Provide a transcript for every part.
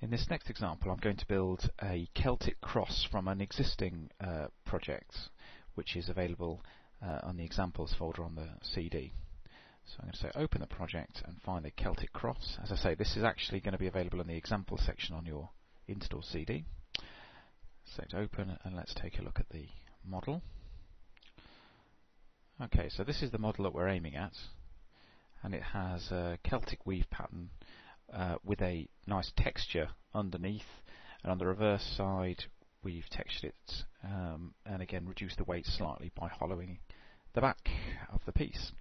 In this next example, I'm going to build a Celtic cross from an existing project, which is available on the examples folder on the CD. So I'm going to say open the project and find the Celtic cross. As I say, this is actually going to be available in the example section on your install CD. Select open and let's take a look at the model. Okay, so this is the model that we're aiming at, and it has a Celtic weave pattern with a nice texture underneath, and on the reverse side we've textured it and again reduced the weight slightly by hollowing the back of the piece.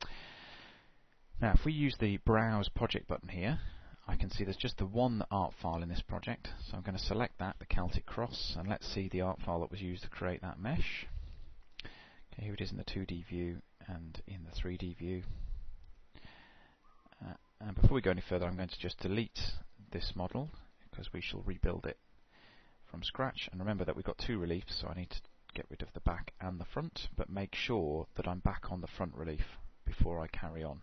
Now if we use the browse project button here, I can see there's just the one art file in this project, so I'm going to select that, the Celtic cross, and let's see the art file that was used to create that mesh. Okay, here it is in the 2D view and in the 3D view. And before we go any further, I'm going to just delete this model because we shall rebuild it from scratch. And remember that we've got two reliefs, so I need to get rid of the back and the front, but make sure that I'm back on the front relief before I carry on.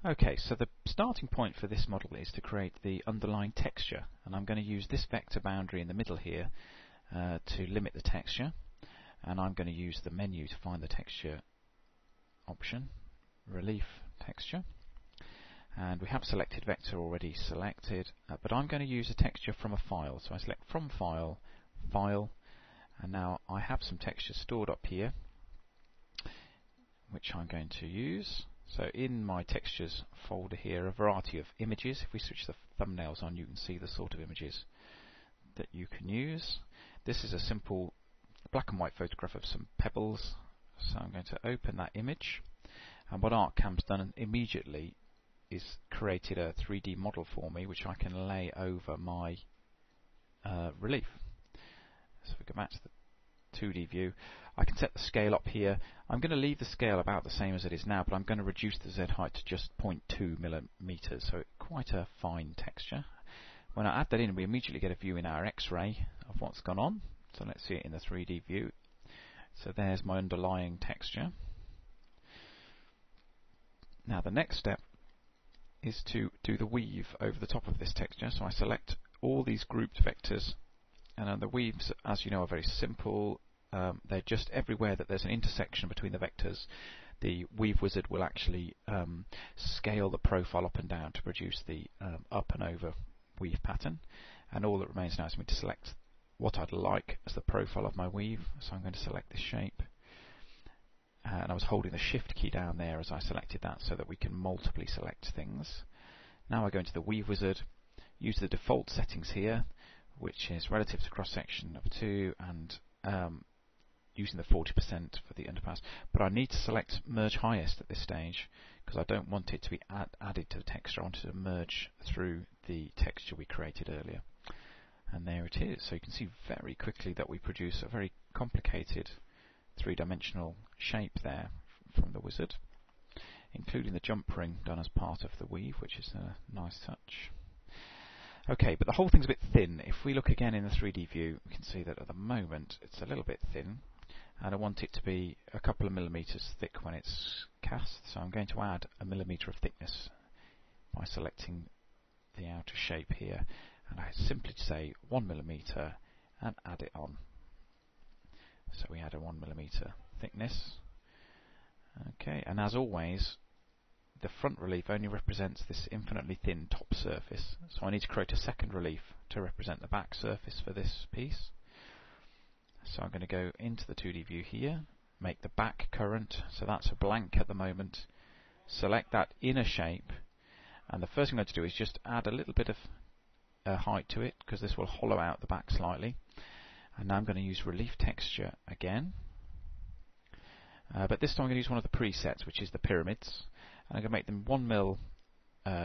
Okay, so the starting point for this model is to create the underlying texture, and I'm going to use this vector boundary in the middle here to limit the texture, and I'm going to use the menu to find the texture option, relief texture. And we have selected vector already selected, but I'm going to use a texture from a file. So I select from file, file, and now I have some texture stored up here which I'm going to use. So in my textures folder here, a variety of images. If we switch the thumbnails on, you can see the sort of images that you can use. This is a simple black and white photograph of some pebbles, so I'm going to open that image, and what ArtCam's done immediately is created a 3D model for me which I can lay over my relief. So if we go back to the 2D view, I can set the scale up here. I'm going to leave the scale about the same as it is now, but I'm going to reduce the Z height to just 0.2 millimeters, so quite a fine texture. When I add that in, we immediately get a view in our X-ray of what's gone on. So let's see it in the 3D view. So there's my underlying texture. Now the next step is to do the weave over the top of this texture. So I select all these grouped vectors, and the weaves, as you know, are very simple. They're just everywhere that there's an intersection between the vectors. The weave wizard will actually scale the profile up and down to produce the up and over weave pattern, and all that remains now is for me to select what I'd like as the profile of my weave. So I'm going to select this shape, and I was holding the shift key down there as I selected that so that we can multiply select things. Now I go into the weave wizard, use the default settings here, which is relative to cross section of 2 and using the 40% for the underpass, but I need to select merge highest at this stage because I don't want it to be added to the texture. I want it to merge through the texture we created earlier. And there it is. So you can see very quickly that we produce a very complicated three-dimensional shape there from the wizard, including the jump ring done as part of the weave, which is a nice touch. Okay, but the whole thing's a bit thin. If we look again in the 3D view, we can see that at the moment it's a little bit thin, and I want it to be a couple of millimeters thick when it's cast, so I'm going to add a millimeter of thickness by selecting the outer shape here, and I simply say 1 millimeter and add it on. So we add a 1 millimeter thickness. Okay, and as always, the front relief only represents this infinitely thin top surface, so I need to create a second relief to represent the back surface for this piece. So I'm going to go into the 2D view here, make the back current, so that's a blank at the moment, select that inner shape, and the first thing I'm going to do is just add a little bit of height to it because this will hollow out the back slightly. And now I'm going to use relief texture again, but this time I'm going to use one of the presets, which is the pyramids, and I'm going to make them 1 mil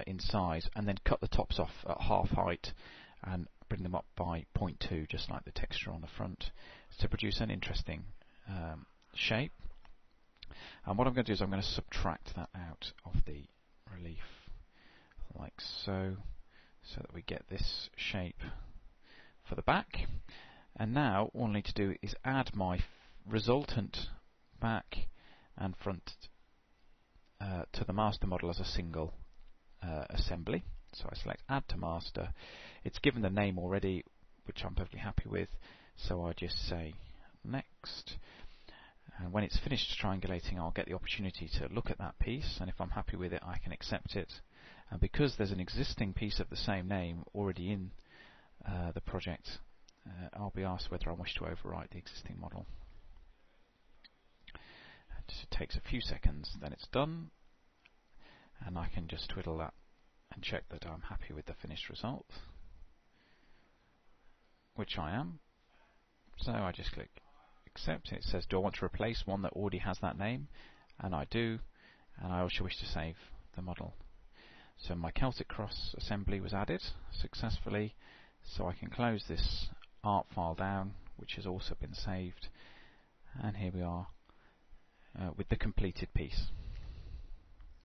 in size and then cut the tops off at half height and bring them up by 0.2, just like the texture on the front, to produce an interesting shape. And what I'm going to do is I'm going to subtract that out of the relief like so, so that we get this shape for the back. And now all I need to do is add my resultant back and front to the master model as a single assembly. So I select Add to Master. It's given the name already, which I'm perfectly happy with, so I just say Next. And when it's finished triangulating, I'll get the opportunity to look at that piece, and if I'm happy with it, I can accept it. And because there's an existing piece of the same name already in the project, I'll be asked whether I wish to overwrite the existing model. It takes a few seconds, then it's done, and I can just twiddle that and check that I'm happy with the finished result, which I am. So I just click Accept. It says, do I want to replace one that already has that name? And I do, and I also wish to save the model. So my Celtic Cross assembly was added successfully, so I can close this art file down, which has also been saved, and here we are with the completed piece.